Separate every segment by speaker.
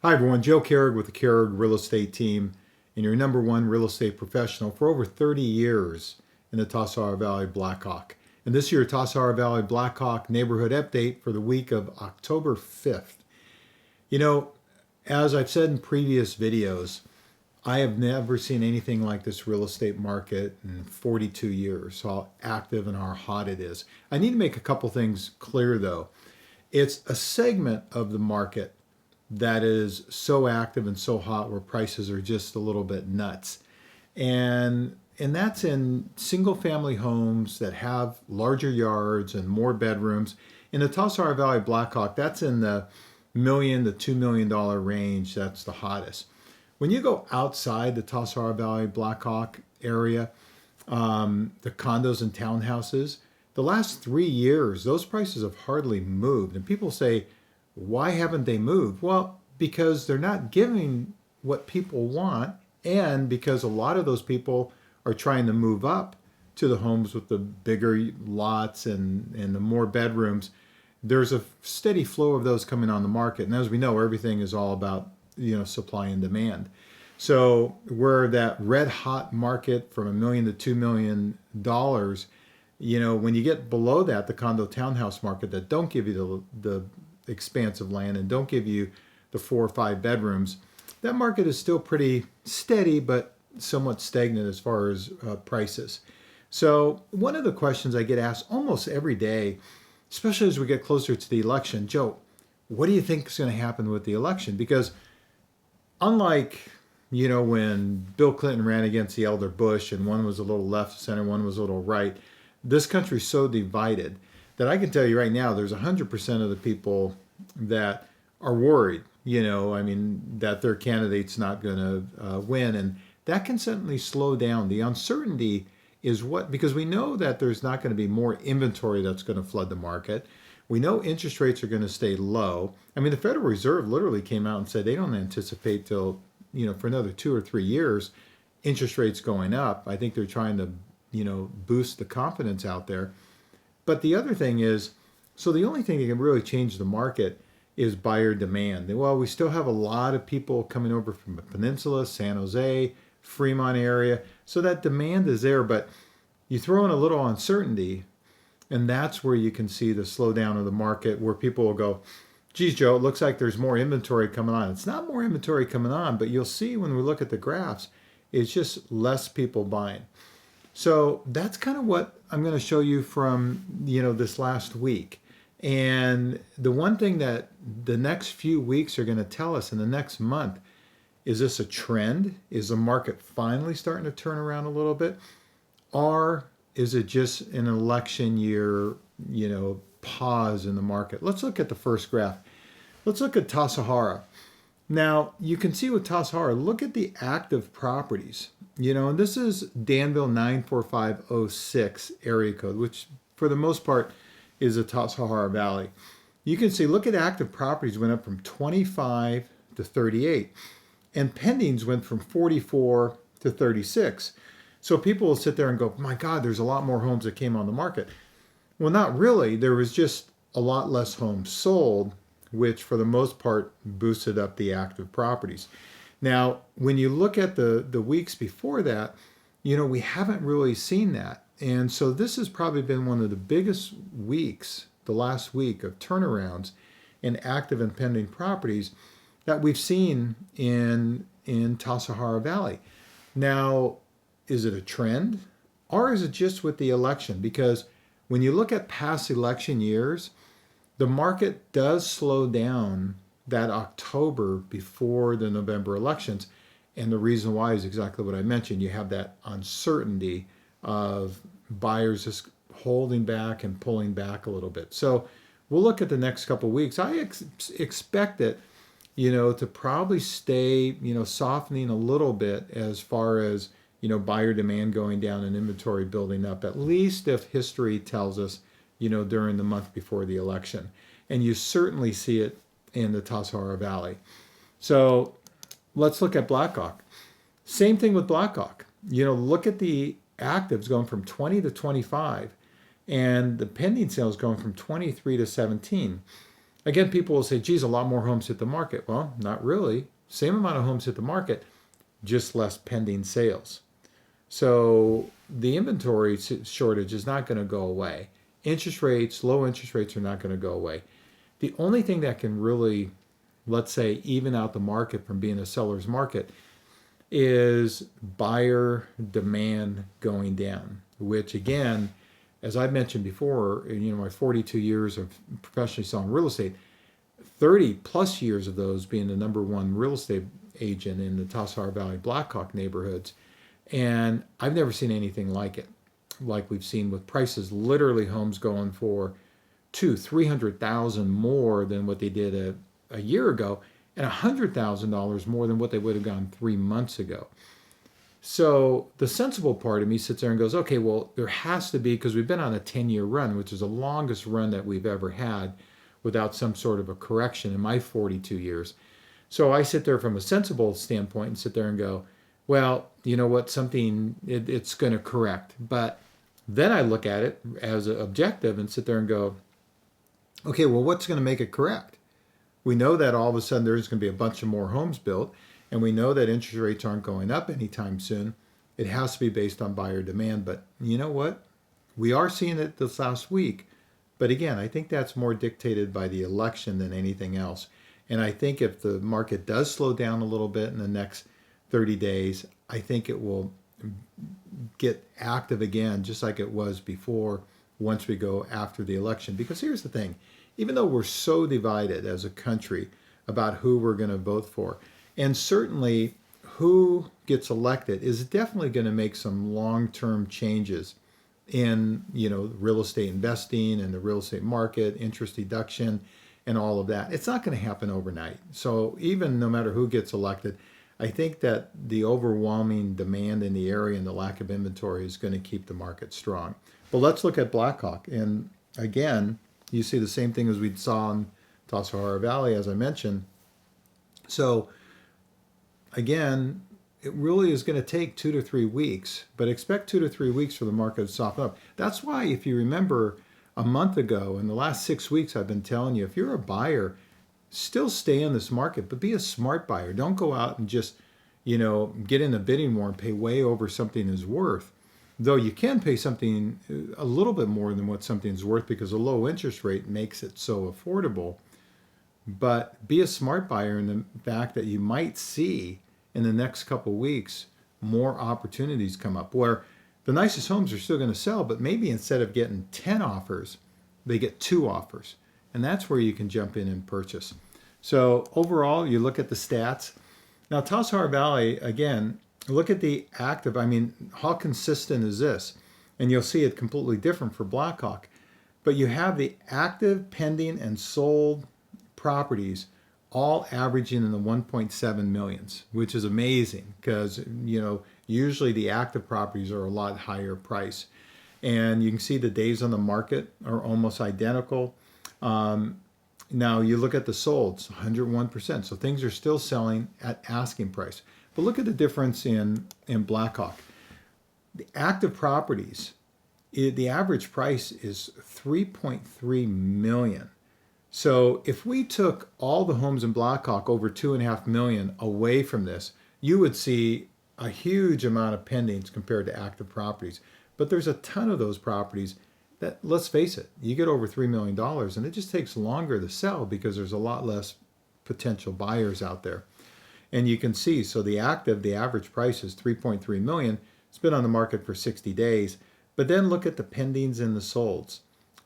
Speaker 1: Hi everyone, Joe Kehrig with the Kehrig Real Estate Team and your number one real estate professional for over 30 years in the Tassajara Valley Blackhawk. And this year, Tassajara Valley Blackhawk neighborhood update for the week of October 5th. You know, as I've said in previous videos, I have never seen anything like this real estate market in 42 years, how active and how hot it is. I need to make a couple things clear though. It's a segment of the market that is so active and so hot where prices are just a little bit nuts. And that's in single family homes that have larger yards and more bedrooms. In the Tassajara Valley Blackhawk, that's in the million to $2 million range. That's the hottest. When you go outside the Tassajara Valley Blackhawk area, the condos and townhouses, the last 3 years, those prices have hardly moved. And people say, why haven't they moved? Well, because they're not giving what people want, and because a lot of those people are trying to move up to the homes with the bigger lots and the more bedrooms. There's a steady flow of those coming on the market. And as we know, everything is all about, supply and demand. So where that red hot market from $1 million to $2 million, when you get below that, the condo townhouse market that don't give you the expanse of land and don't give you the 4 or 5 bedrooms, that market is still pretty steady but somewhat stagnant as far as prices. So one of the questions I get asked almost every day, especially as we get closer to the election, Joe, what do you think is going to happen with the election? Because unlike when Bill Clinton ran against the elder Bush and one was a little left center, one was a little right, this country's so divided that I can tell you right now, there's 100% of the people that are worried, that their candidate's not going to win. And that can certainly slow down. The uncertainty is because we know that there's not going to be more inventory that's going to flood the market. We know interest rates are going to stay low. I mean, the Federal Reserve literally came out and said they don't anticipate till, for another 2 or 3 years, interest rates going up. I think they're trying to, boost the confidence out there. But the other thing is, so the only thing that can really change the market is buyer demand. Well, we still have a lot of people coming over from the peninsula, San Jose, Fremont area. So that demand is there, but you throw in a little uncertainty, and that's where you can see the slowdown of the market where people will go, geez, Joe, it looks like there's more inventory coming on. It's not more inventory coming on, but you'll see when we look at the graphs, it's just less people buying. So that's kind of what I'm going to show you from, this last week. And the one thing that the next few weeks are going to tell us in the next month, is this a trend? Is the market finally starting to turn around a little bit? Or is it just an election year, pause in the market? Let's look at the first graph. Let's look at Tassajara. Now, you can see with Tassajara, look at the active properties. And this is Danville 94506 area code, which for the most part is the Tassajara Valley. You can see, look at active properties went up from 25 to 38, and pendings went from 44 to 36. So people will sit there and go, my God, there's a lot more homes that came on the market. Well, not really. There was just a lot less homes sold, which for the most part boosted up the active properties. Now, when you look at the weeks before that, we haven't really seen that. And so this has probably been one of the biggest weeks, the last week of turnarounds in active and pending properties that we've seen in Tassajara Valley. Now, is it a trend or is it just with the election? Because when you look at past election years, the market does slow down that October before the November elections. And the reason why is exactly what I mentioned. You have that uncertainty of buyers just holding back and pulling back a little bit. So we'll look at the next couple of weeks. I expect it, to probably stay, softening a little bit as far as, buyer demand going down and inventory building up, at least if history tells us, during the month before the election. And you certainly see it in the Tassajara Valley. So let's look at Blackhawk. Same thing with Blackhawk. Look at the actives going from 20 to 25 and the pending sales going from 23 to 17. Again, people will say, geez, a lot more homes hit the market. Well, not really. Same amount of homes hit the market, just less pending sales. So the inventory shortage is not going to go away. Interest rates, low interest rates are not going to go away. The only thing that can really, let's say, even out the market from being a seller's market is buyer demand going down, which again, as I mentioned before, my 42 years of professionally selling real estate, 30 plus years of those being the number one real estate agent in the Tassajara Valley Blackhawk neighborhoods. And I've never seen anything like it, like we've seen with prices, literally homes going for 300,000 more than what they did a year ago, and $100,000 more than what they would have gone 3 months ago. So the sensible part of me sits there and goes, okay, well, there has to be, because we've been on a 10-year run, which is the longest run that we've ever had without some sort of a correction in my 42 years. So I sit there from a sensible standpoint and sit there and go, well, you know what, it's going to correct. But then I look at it as an objective and sit there and go, okay, well, what's going to make it correct? We know that all of a sudden there's going to be a bunch of more homes built, and we know that interest rates aren't going up anytime soon. It has to be based on buyer demand. But you know what? We are seeing it this last week. But again, I think that's more dictated by the election than anything else. And I think if the market does slow down a little bit in the next 30 days, I think it will get active again, just like it was before, once we go after the election. Because here's the thing, even though we're so divided as a country about who we're going to vote for, and certainly who gets elected is definitely going to make some long-term changes in, real estate investing and the real estate market, interest deduction, and all of that. It's not going to happen overnight. So even no matter who gets elected, I think that the overwhelming demand in the area and the lack of inventory is going to keep the market strong. But let's look at Blackhawk. And again, you see the same thing as we saw in Tassajara Valley, as I mentioned. So again, it really is going to take 2 to 3 weeks, but expect 2 to 3 weeks for the market to soften up. That's why, if you remember a month ago, in the last 6 weeks, I've been telling you, if you're a buyer, still stay in this market, but be a smart buyer. Don't go out and just, get in a bidding war and pay way over something is worth. Though you can pay something a little bit more than what something's worth because a low interest rate makes it so affordable. But be a smart buyer in the fact that you might see in the next couple weeks more opportunities come up where the nicest homes are still going to sell, but maybe instead of getting 10 offers, they get 2 offers. And that's where you can jump in and purchase. So overall, you look at the stats. Now, Tassajara Valley, again, look at the active. I mean, how consistent is this? And you'll see it completely different for Blackhawk. But you have the active, pending, and sold properties all averaging in the 1.7 millions, which is amazing because, usually the active properties are a lot higher price. And you can see the days on the market are almost identical. Now you look at the solds, 101%. So things are still selling at asking price. But look at the difference in Blackhawk. The active properties, the average price is 3.3 million. So if we took all the homes in Blackhawk over 2.5 million away from this, you would see a huge amount of pendings compared to active properties. But there's a ton of those properties that, let's face it, you get over $3 million and it just takes longer to sell because there's a lot less potential buyers out there. And you can see, so the average price is 3.3 million. It's been on the market for 60 days. But then look at the pendings and the solds.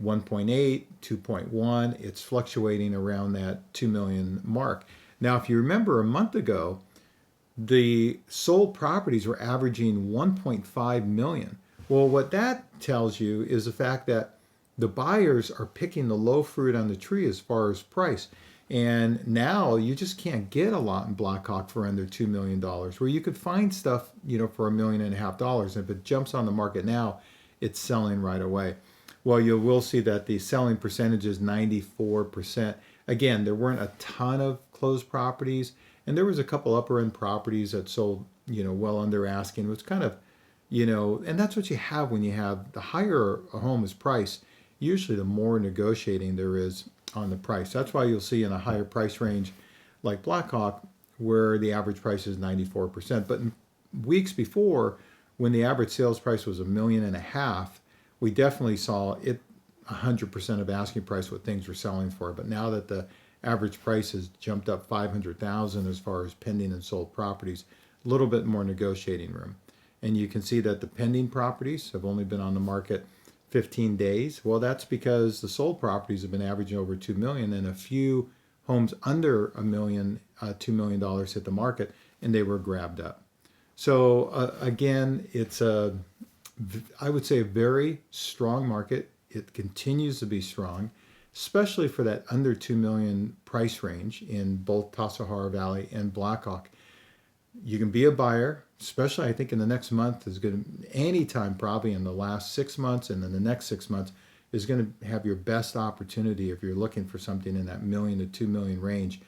Speaker 1: 1.8, 2.1, it's fluctuating around that 2 million mark. Now, if you remember a month ago, the sold properties were averaging 1.5 million. Well, what that tells you is the fact that the buyers are picking the low fruit on the tree as far as price. And now you just can't get a lot in Blackhawk for under $2 million, where you could find stuff, for $1.5 million. And if it jumps on the market now, it's selling right away. Well, you will see that the selling percentage is 94%. Again, there weren't a ton of closed properties, and there was a couple upper end properties that sold, well under asking, which kind of, and that's what you have when you have the higher a home is priced, usually the more negotiating there is on the price. That's why you'll see in a higher price range like Blackhawk where the average price is 94%. But in weeks before, when the average sales price was $1.5 million, we definitely saw it 100% of asking price what things were selling for. But now that the average price has jumped up 500,000 as far as pending and sold properties, a little bit more negotiating room. And you can see that the pending properties have only been on the market 15 days. Well, that's because the sold properties have been averaging over 2 million, and a few homes under $1 million, $2 million hit the market, and they were grabbed up. So again, it's I would say a very strong market. It continues to be strong, especially for that under 2 million price range in both Tassajara Valley and Blackhawk. You can be a buyer, especially I think in the next month is going to, anytime probably in the last 6 months and then the next 6 months is going to have your best opportunity if you're looking for something in that $1 million to $2 million range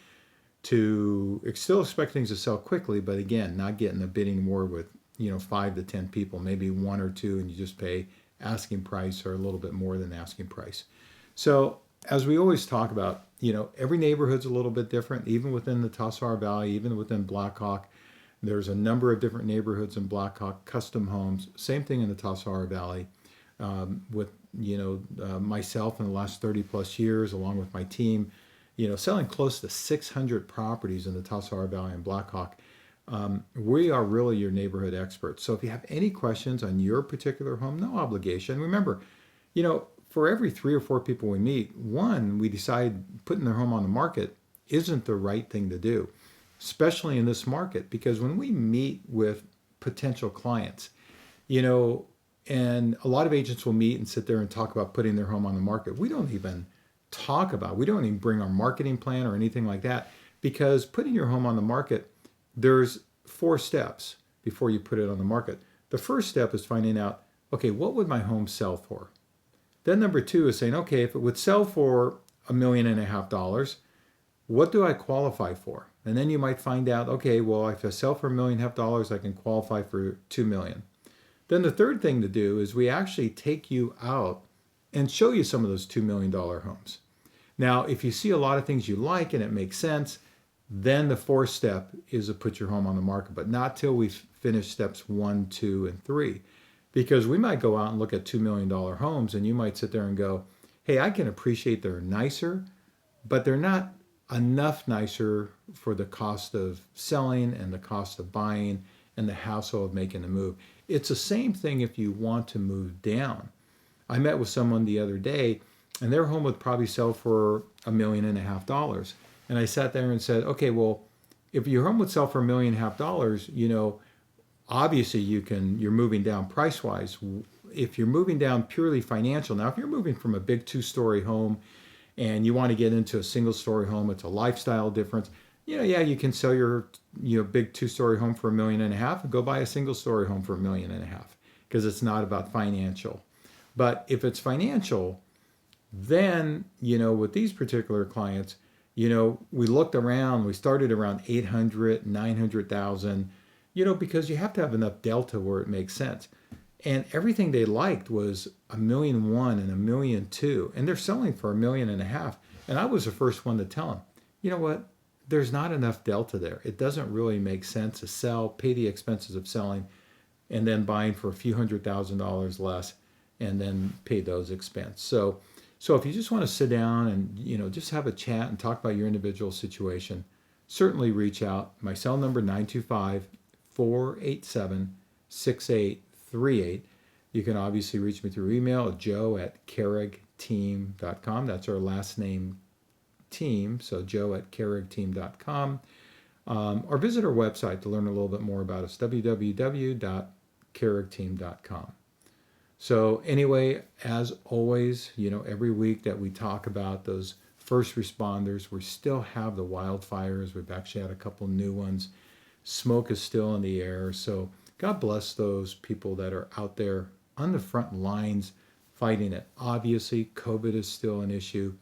Speaker 1: to still expect things to sell quickly, but again, not getting a bidding war with 5 to 10 people, maybe 1 or 2, and you just pay asking price or a little bit more than asking price. So as we always talk about, every neighborhood's a little bit different, even within the Tassajara Valley, even within Blackhawk. There's a number of different neighborhoods in Blackhawk, custom homes, same thing in the Tassajara Valley. With myself in the last 30 plus years, along with my team, selling close to 600 properties in the Tassajara Valley and Blackhawk. We are really your neighborhood experts. So if you have any questions on your particular home, no obligation. Remember, for every 3 or 4 people we meet, one, we decide putting their home on the market isn't the right thing to do, especially in this market, because when we meet with potential clients, and a lot of agents will meet and sit there and talk about putting their home on the market. We don't even bring our marketing plan or anything like that, because putting your home on the market, there's 4 steps before you put it on the market. The first step is finding out, okay, what would my home sell for? Then number 2 is saying, okay, if it would sell for $1.5 million, what do I qualify for? And then you might find out, okay, well, if I sell for $1.5 million, I can qualify for $2 million. Then the third thing to do is we actually take you out and show you some of those $2 million homes. Now, if you see a lot of things you like and it makes sense, then the 4th step is to put your home on the market, but not till we've finished steps 1, 2, and 3. Because we might go out and look at $2 million homes and you might sit there and go, hey, I can appreciate they're nicer, but they're not enough nicer for the cost of selling and the cost of buying and the hassle of making the move. It's the same thing if you want to move down. I met with someone the other day and their home would probably sell for $1.5 million. And I sat there and said, okay, well, if your home would sell for $1.5 million, obviously you're moving down price-wise. If you're moving down purely financial, now if you're moving from a big 2-story home and you want to get into a single-story home, it's a lifestyle difference. You can sell your big 2-story home for $1.5 million and go buy a single-story home for $1.5 million because it's not about financial. But if it's financial, then with these particular clients, we looked around. We started around 800, 900,000. Because you have to have enough delta where it makes sense. And everything they liked was $1.1 million and $1.2 million, and they're selling for $1.5 million. And I was the first one to tell them, you know what? There's not enough delta there. It doesn't really make sense to sell, pay the expenses of selling, and then buying for a few $100,000 less, and then pay those expenses. So if you just want to sit down and just have a chat and talk about your individual situation, certainly reach out. My cell number 925-487-6838. You can obviously reach me through email at joe@kehrigteam.com. That's our last name, team, so joe@kehrigteam.com. Or visit our website to learn a little bit more about us, www.kehrigteam.com. So anyway, as always, every week that we talk about those first responders, we still have the wildfires. We've actually had a couple new ones. Smoke is still in the air. So God bless those people that are out there on the front lines fighting it. Obviously, COVID is still an issue.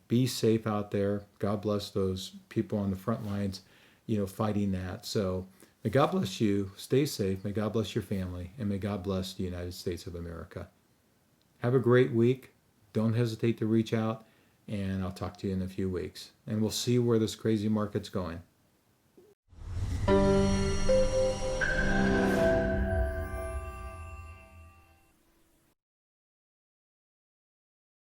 Speaker 1: Be safe out there. God bless those people on the front lines, fighting that. So may God bless you. Stay safe. May God bless your family. And may God bless the United States of America. Have a great week. Don't hesitate to reach out. and I'll talk to you in a few weeks. And we'll see where this crazy market's going.